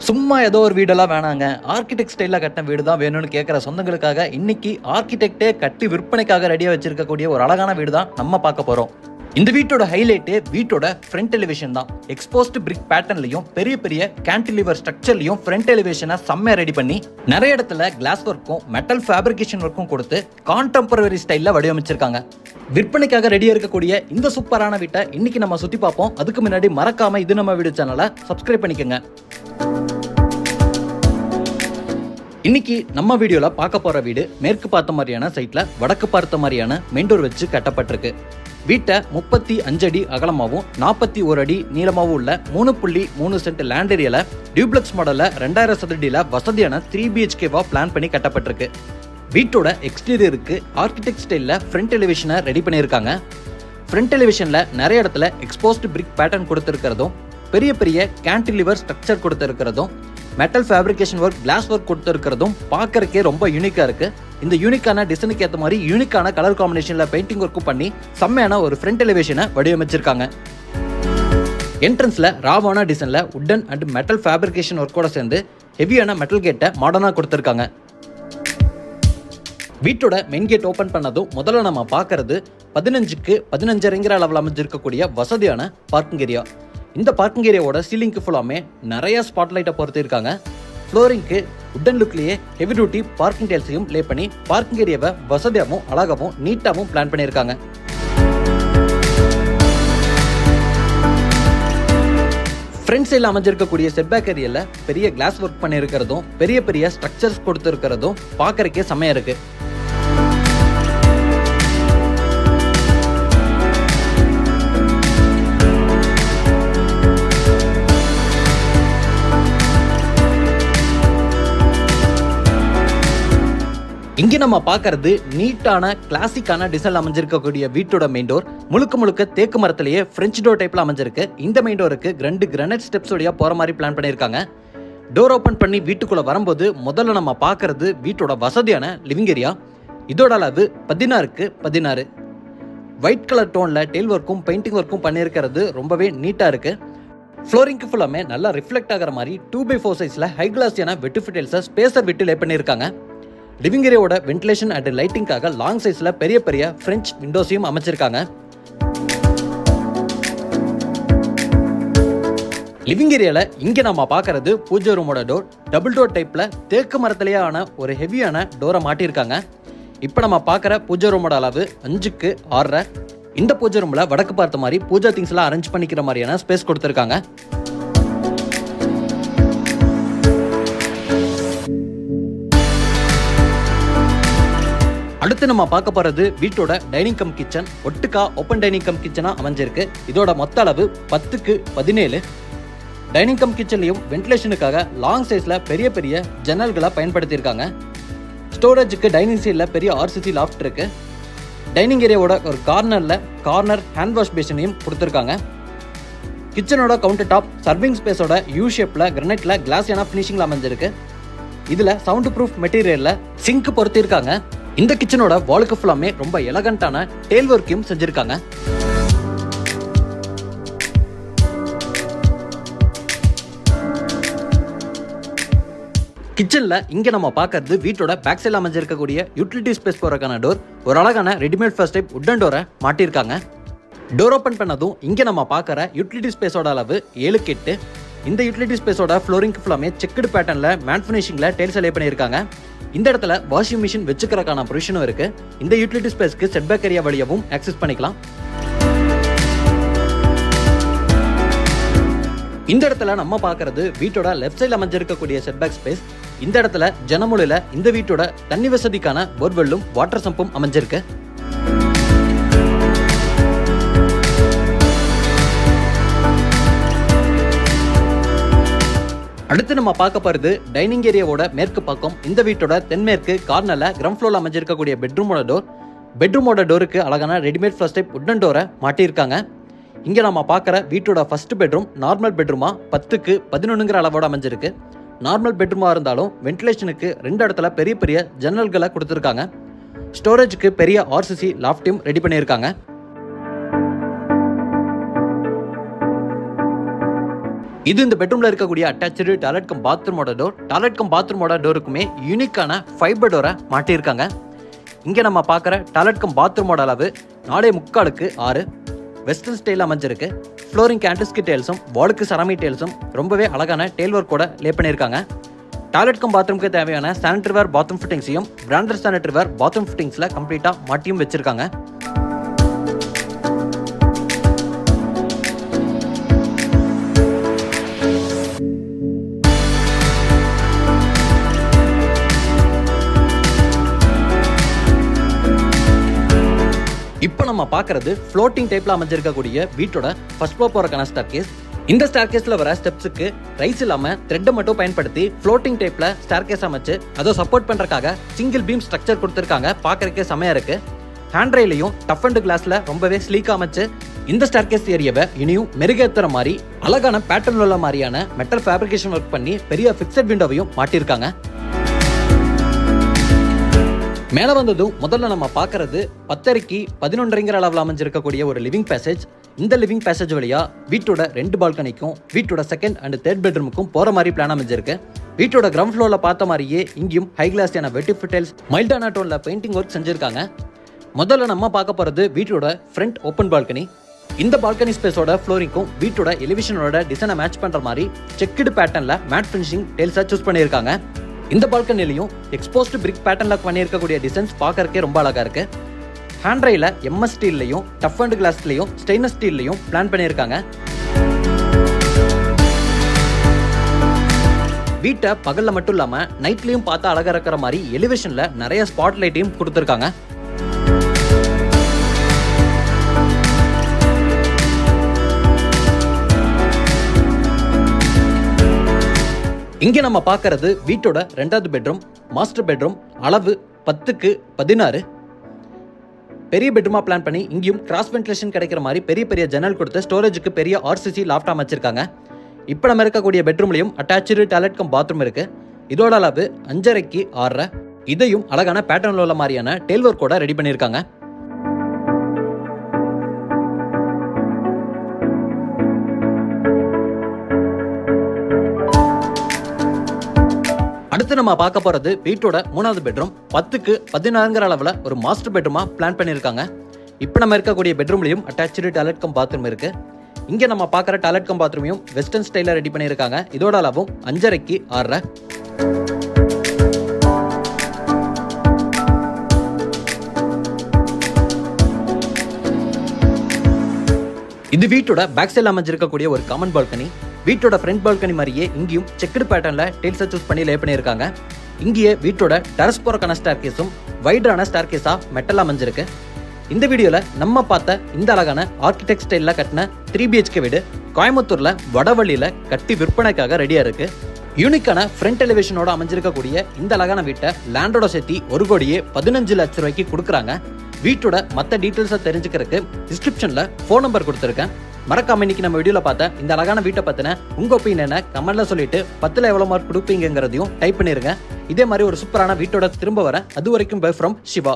சும்மா ஏதோ ஒரு வீடெல்லாம் வேணாங்க, ஆர்கிடெக்ட் ஸ்டைலில் கட்டின வீடு தான் வேணும்னு கேட்குற சொந்தங்களுக்காக இன்னைக்கு ஆர்கிடெக்டே கட்டி விற்பனைக்காக ரெடியாக வச்சிருக்கக்கூடிய ஒரு அழகான வீடு தான் நம்ம பார்க்க போகிறோம். இந்த வீட்டோட ஹைலைட்டே வீட்டோட ஃப்ரண்ட் எலிவேஷன் தான். எக்ஸ்போஸ்டு பிரிக் பேட்டர்ன்லையும் பெரிய பெரிய கேன்டிலிவர் ஸ்ட்ரக்சர்லையும் ஃப்ரண்ட் எலிவேஷனை செம்மையா ரெடி பண்ணி நிறைய இடத்துல கிளாஸ் ஒர்க்கும் மெட்டல் ஃபேப்ரிகேஷன் ஒர்க்கும் கொடுத்து கான்டெம்பரரி ஸ்டைலில் வடிவமைச்சிருக்காங்க. விற்பனைக்காக ரெடியாக இருக்கக்கூடிய இந்த சூப்பரான வீட்டை இன்னைக்கு நம்ம சுற்றி பார்ப்போம். அதுக்கு முன்னாடி மறக்காம இது நம்ம வீடியோ சேனலை சப்ஸ்கிரைப் பண்ணிக்கோங்க. இன்னைக்கு நம்ம வீடியோல பார்க்க போற வீடு மேற்கு பார்த்த மாதிரியான சைட்ல வடக்கு பார்த்த மாதிரியான மெயின் டோர் வச்சு கட்டப்பட்டிருக்கு. வீட்டை 35 அடி அகலமாகவும் 41 அடி நீளமாகவும் உள்ள 3.3 சென்ட் லேண்ட் ஏரியால டியூப்ளெக்ஸ் மாடல்ல 2000 சதுரடியில வசதியான 3 BHK பிளான் பண்ணி கட்டப்பட்டிருக்கு. வீட்டோட எக்ஸ்டீரியருக்கு ஆர்கிடெக்ட் ஸ்டைல்ல ஃப்ரண்ட் எலிவேஷனை ரெடி பண்ணியிருக்காங்க. ஃப்ரண்ட் எலிவேஷன்ல நிறைய இடத்துல எக்ஸ்போஸ்டு பிரிக் பேட்டர்ன் கொடுத்திருக்கிறதும் பெரிய பெரிய கேன்டிலிவர் ஸ்ட்ரக்சர் கொடுத்திருக்கிறதும் metal fabrication work glass work கொடுத்திருக்கிறதும் பார்க்கறக்கே ரொம்ப யூனிக்கா இருக்கு. இந்த யூனிக்கான டிசைனுக்கு ஏற்ற மாதிரி யூனிக்கான கலர் காம்பினேஷன்ல பெயிண்டிங் ஒர்க்கும் பண்ணி செம்மையான ஒரு ஃப்ரண்ட் எலிவேஷனை வடிவமைச்சிருக்காங்க. என்ட்ரன்ஸ்ல ராவான டிசைன்ல உட்டன் அண்ட் மெட்டல் ஃபேப்ரிகேஷன் ஒர்க்கோட சேர்ந்து ஹெவியான மெட்டல் கேட்டை மாடர்னா கொடுத்திருக்காங்க. வீட்டோட மெயின் கேட் ஓபன் பண்ணதும் முதல்ல நம்ம பார்க்கறது 15க்கு 15.5 அளவில் அமைஞ்சிருக்கக்கூடிய வசதியான பார்க்கிங் ஏரியா. இந்த பார்க்கிங் ஏரியாவோட சீலிங்க்கு ஃபுல்லாமே நிறைய ஸ்பாட்லைட்டை பொறுத்திருக்காங்க. ஃப்ளோரிங்க்கு உட்டன் லுக்லேயே ஹெவி டியூட்டி பார்க்கிங் டைல்ஸையும் லே பண்ணி பார்க்கிங் ஏரியாவை வசதியாகவும் அழகாகவும் நீட்டாகவும் பிளான் பண்ணியிருக்காங்க. ஃப்ரண்ட் சைடில் அமைஞ்சிருக்கக்கூடிய செட்பேக் ஏரியாவில் பெரிய கிளாஸ் ஒர்க் பண்ணியிருக்கிறதும் பெரிய பெரிய ஸ்ட்ரக்சர்ஸ் கொடுத்துருக்கிறதும் பார்க்கறக்கே செம்மையா இருக்கு. இங்கே நம்ம பார்க்கறது நீட்டான கிளாசிக்கான டிசைன் அமைஞ்சிருக்கக்கூடிய வீட்டோட மெயின் டோர் முழுக்க முழுக்க தேக்கு மரத்திலேயே பிரெஞ்சு டோர் டைப்ல அமைஞ்சிருக்கு. இந்த மெயின் டோருக்கு 2 கிரானைட் ஸ்டெப்ஸ் வழியா போற மாதிரி பிளான் பண்ணியிருக்காங்க. டோர் ஓபன் பண்ணி வீட்டுக்குள்ள வரும்போது முதல்ல நம்ம பார்க்கறது வீட்டோட வசதியான லிவிங் ஏரியா. இதோட அளவு 16க்கு 16. ஒயிட் கலர் டோன்ல டெயில் ஒர்க்கும் பெயிண்டிங் ஒர்க்கும் பண்ணியிருக்கிறது ரொம்பவே நீட்டா இருக்கு. ஃப்ளோரிங்க்கு ஃபுல்லாமே நல்லா ரிஃப்ளெக்ட் ஆகிற மாதிரி 2x4 சைஸ்ல ஹை கிளாஸியான வெட்டு டைல்ஸை ஸ்பேசர் விட்டு லே பண்ணியிருக்காங்க. லிவிங் ஏரியாவோட வென்டிலேஷன் அண்ட் லைட்டிங்காக லாங் சைஸ்ல பெரிய பெரிய பிரெஞ்ச் விண்டோஸையும் அமைச்சிருக்காங்க. லிவிங் ஏரியால இங்க நம்ம பார்க்கறது பூஜை ரூமோட டோர். டபுள் டோர் டைப்ல தேக்கு மரத்திலேயே ஆன ஒரு ஹெவியான டோரை மாட்டியிருக்காங்க. இப்போ நம்ம பார்க்குற பூஜை ரூமோட அளவு 5க்கு 6. இந்த பூஜை ரூம்ல வடக்கு பார்த்த மாதிரி பூஜா திங்ஸ் எல்லாம் அரேஞ்ச் பண்ணிக்கிற மாதிரியான ஸ்பேஸ் கொடுத்திருக்காங்க. அடுத்து நம்ம பார்க்க போறது வீட்டோட டைனிங் கம் கிச்சன். ஒட்டுக்கா ஓப்பன் டைனிங் கம் கிச்சனா அமைஞ்சிருக்கு. இதோட மொத்த அளவு 10க்கு 17. டைனிங் கம் கிச்சன்லயும் வென்டிலேஷனுக்காக லாங் சைஸ்ல பெரிய பெரிய ஜன்னல்களை பயன்படுத்தியிருக்காங்க. ஸ்டோரேஜுக்கு டைனிங் சைட்ல பெரிய RCC லாஃப்ட் இருக்கு. டைனிங் ஏரியாவோட ஒரு கார்னர் ஹேண்ட் வாஷ் பேசினையும் கொடுத்துருக்காங்க. கிச்சனோட கவுண்டர் டாப் சர்விங் ஸ்பேஸோட யூ ஷேப்ல கிரானைட்ல கிளாஸியான ஃபினிஷிங்ல அமைஞ்சிருக்கு. இதுல சவுண்ட் ப்ரூஃப் மெட்டீரியல்ல சிங்க் பொறுத்திருக்காங்க. இந்த கிச்சனோட வாலுக்கு ஃபுல்லாமே ரொம்ப எலகண்டான டெயில் ஒர்க்கையும் செஞ்சிருக்காங்க. கிச்சன்ல இங்க நம்ம பார்க்கறது வீட்டோட பேக் சைட்ல அமைஞ்சிருக்கக்கூடிய யூட்டிலிட்டி ஸ்பேஸ் போறதுக்கான டோர். ஒரு அழகான ரெடிமேட் ஃபர்ஸ்ட் டைப் உட்டன் டோரை மாட்டியிருக்காங்க. டோர் ஓபன் பண்ணதும் இங்க நம்ம பார்க்கற யூட்டிலிட்டி ஸ்பேஸோட அளவு 7க்கு 8. இந்த யூட்டிலிட்டி ஸ்பேஸோட ஃப்ளோரிங்க்கு ஃபுல்லாமே செக்குடு பேட்டர்ன்ல மேட் ஃபினிஷிங்ல டைல்ஸ் லே பண்ணியிருக்காங்க. இந்த இடத்துல வாஷிங் மிஷின் வச்சுக்கிறதுக்கான ப்ரொவிஷனும் இருக்கு. இந்த யூட்டிலிட்டி ஸ்பேஸ்க்கு செட்பேக் ஏரியா வழியாவும் ஆக்சஸ் பண்ணிக்கலாம். இந்த இடத்துல நம்ம பார்க்கறது வீட்டோட லெஃப்ட் சைடில் அமைஞ்சிருக்கக்கூடிய செட்பேக் ஸ்பேஸ். இந்த இடத்துல ஜனமூலையில இந்த வீட்டோட தண்ணி வசதிக்கான போர்வெல்லும் வாட்டர் சம்பும் அமைஞ்சிருக்கு. அடுத்து நம்ம பார்க்க போறது டைனிங் ஏரியாவோட மேற்கு பக்கம். இந்த வீட்டோட தென்மேற்கு கார்னர்ல கிரவுண்ட் ஃப்ளோர்ல அமைஞ்சிருக்கக்கூடிய பெட்ரூமோட டோர். பெட்ரூமோட டோருக்கு அழகான ரெடிமேட் ஃபர்ஸ்ட் டைப் உட்டன் டோரை மாட்டியிருக்காங்க. இங்க நம்ம பார்க்குற வீட்டோட ஃபர்ஸ்ட் பெட்ரூம் நார்மல் பெட்ரூமா 10க்கு 11ங்கிற அளவோட அமைஞ்சிருக்கு. நார்மல் பெட்ரூமா இருந்தாலும் வென்டிலேஷனுக்கு 2 இடத்துல பெரிய பெரிய ஜன்னல்களை கொடுத்துருக்காங்க. ஸ்டோரேஜுக்கு பெரிய RCC லாஃப்டையும் ரெடி பண்ணியிருக்காங்க. இது இந்த பெட்ரூம்ல இருக்கக்கூடிய அட்டாச்சு டாய்லெட் கம் பாத்ரூமோட டோர். டாய்லெட் கம் பாத்ரூமோட டோருக்குமே யூனிக்கான ஃபைபர் டோரை மாட்டியிருக்காங்க. இங்கே நம்ம பார்க்குற டாய்லெட் கம் பாத்ரூமோட அளவு 4.75 வெஸ்டர்ன் ஸ்டைல் அமைஞ்சிருக்கு. ஃப்ளோரிங் கேண்டிஸ்கி டேல்ஸும் வாலுக்கு சராமி டேல்ஸும் ரொம்பவே அழகான டேல் ஒர்க்கோட லே பண்ணியிருக்காங்க. டாய்லெட் கம் பாத்ரூமுக்கு தேவையான சானிட்டரி வேர் பாத்ரூம் ஃபிட்டிங்ஸையும் பிராண்டட் சானிட்டரி வேர் பாத்ரூம் ஃபிட்டிங்ஸில் கம்ப்ளீட்டாக மாட்டியும் வச்சிருக்காங்க. இப்போ நம்ம பார்க்கறது ஃப்ளோட்டிங் டைப்ல அமைஞ்சிருக்கக்கூடிய வீட்டோட ஃபர்ஸ்ட் ஃப்ளோர் போறக்கான ஸ்டேர்கேஸ். இந்த ஸ்டேர்கேஸ்ல வர ஸ்டெப்ஸுக்கு ரைஸ் இல்லாம த்ரெட்டை மட்டும் பயன்படுத்தி ஃப்ளோட்டிங் டைப்ல ஸ்டேர்கேஸ் அமைச்சு அதை சப்போர்ட் பண்றதுக்காக சிங்கிள் பீம் ஸ்ட்ரக்சர் கொடுத்திருக்காங்க. பார்க்கறதுக்கே செமையா இருக்கு. ஹேண்ட் ரெயிலையும் டஃப் அண்ட் கிளாஸ்ல ரொம்பவே ஸ்லீக்கா அமைச்சு இந்த ஸ்டேர்கேஸ் ஏரியாவை இனியும் மெருகேத்துற மாதிரி அழகான பேட்டர்ன் உள்ள மாதிரியான மெட்டல் ஃபேப்ரிகேஷன் ஒர்க் பண்ணி பெரிய ஃபிக்ஸட் விண்டோவையும் மாட்டியிருக்காங்க. மேலே வந்ததும் முதல்ல நம்ம பார்க்கறது 10:30க்கு 11:30 அளவில் அமைஞ்சிருக்கக்கூடிய ஒரு லிவிங் பேசேஜ். இந்த லிவிங் பேசேஜ் வழியா வீட்டோட 2 பால்கனிக்கும் வீட்டோட செகண்ட் அண்ட் தேர்ட் பெட்ரூமுக்கும் போற மாதிரி பிளான் அமைஞ்சிருக்கு. வீட்டோட கிரவுண்ட் ஃப்ளோர்ல பார்த்த மாதிரியே இங்கேயும் ஹை கிளாஸியான வெட்டிஃப் டைல்ஸ் மைல்டான டோன்ல பெயிண்டிங் ஒர்க் செஞ்சிருக்காங்க. முதல்ல நம்ம பார்க்க போறது வீட்டோட ஃப்ரண்ட் ஓப்பன் பால்கனி. இந்த பால்கனி ஸ்பேஸோட ஃப்ளோரிங்கும் வீட்டோட எலிவேஷனோட டிசைனை மேட்ச் பண்ற மாதிரி செக்குடு பேட்டர்ன்ல மேட் ஃபினிஷிங் டைல்ஸை சூஸ் பண்ணியிருக்காங்க. இந்த பால்கனிலையும் எக்ஸ்போஸ்ட் பிரிக் பேட்டர்ன்ல பண்ணியிருக்கக்கூடிய டிசைன்ஸ் பார்க்கறதுக்கே ரொம்ப அழகா இருக்கு. ஹேண்ட் ரெயில எம்எஸ் ஸ்டீல்லையும் டஃப் அண்ட் கிளாஸ்லையும் ஸ்டெயின்லெஸ் ஸ்டீல்லையும் பிளான் பண்ணியிருக்காங்க. வீட்டை பகல்ல மட்டும் இல்லாம நைட்லயும் பார்த்து அழகா இருக்கிற மாதிரி எலிவேஷன்ல நிறைய ஸ்பாட் லைட்டையும் கொடுத்துருக்காங்க. இங்கே நம்ம பார்க்கறது வீட்டோட 2வது பெட்ரூம், மாஸ்டர் பெட்ரூம். அளவு 10க்கு 16. பெரிய பெட்ரூமா பிளான் பண்ணி இங்கேயும் கிராஸ் வென்டிலேஷன் கிடைக்கிற மாதிரி பெரிய பெரிய ஜன்னல் கொடுத்து ஸ்டோரேஜுக்கு பெரிய ஆர்சிசி லாஃப்ட் அமைச்சிருக்காங்க. இப்போ நம்ம இருக்கக்கூடிய பெட்ரூம்லையும் அட்டாச்சு டாய்லெட் கம் பாத்ரூம் இருக்கு. இதோட அளவு 5:30க்கு 6. இதையும் அழகான பேட்டர்ன்ல உள்ள மாதிரியான டெயில் ஒர்க்கோட ரெடி பண்ணியிருக்காங்க. அடுத்து நம்ம பார்க்க போறது வீட்டோட 3வது பெட்ரூம். 10க்கு 16 அளவுல ஒரு மாஸ்டர் பெட்ரூமா பிளான் பண்ணியிருக்காங்க. இப்போ நம்ம இருக்கக்கூடிய பெட்ரூம்லையும் அட்டாச்சு டாய்லெட் கம் பாத்ரூம் இருக்கு. இங்க நம்ம பார்க்குற டாய்லெட் கம் பாத்ரூமையும் வெஸ்டர்ன் ஸ்டைல ரெடி பண்ணியிருக்காங்க. இதோட அளவும் 5:30க்கு 6. இது வீட்டோட பேக் சைடில் அமைஞ்சிருக்கக்கூடிய ஒரு காமன் பால்கனி. வீட்டோட ஃப்ரண்ட் பால்கனி மாதிரியே இங்கேயும் செக்குடு பேட்டர்ன்ல டைல்ஸை சூஸ் பண்ணி லே பண்ணியிருக்காங்க. இங்கேயே வீட்டோட டெரஸ் போறக்கான ஸ்டேர்கேஸும் வைடான ஸ்டேர்கேஸா மெட்டல் அமைஞ்சிருக்கு. இந்த வீடியோல நம்ம பார்த்த இந்த அழகான ஆர்கிடெக்ட் ஸ்டைல்ல கட்டின 3 BHK வீடு கோயம்புத்தூர்ல வடவள்ளியில கட்டி விற்பனைக்காக ரெடியா இருக்கு. யூனிக்கான ஃப்ரண்ட் எலிவேஷனோட அமைஞ்சிருக்கக்கூடிய இந்த அழகான வீட்டை லேண்டோட சேர்த்தி 1,15 லட்சம் ரூபாய்க்கு கொடுக்குறாங்க. வீட்டோட மற்ற டீட்டெயில்ஸை தெரிஞ்சுக்கிறதுக்கு டிஸ்கிரிப்ஷன்ல ஃபோன் நம்பர் கொடுத்துருக்கேன். மறக்காம இன்னைக்கு நம்ம வீடியோல பார்த்த இந்த அழகான வீட்டை பத்தின உங்க ஒப்பீனியனை கமெண்ட்ல சொல்லிட்டு 10ல எவ்வளவு மார்க் கொடுப்பீங்கிறதையும் டைப் பண்ணிருங்க. இதே மாதிரி ஒரு சூப்பரான வீட்டோட திரும்ப வர. அது வரைக்கும் பை ஃப்ரம் சிவா.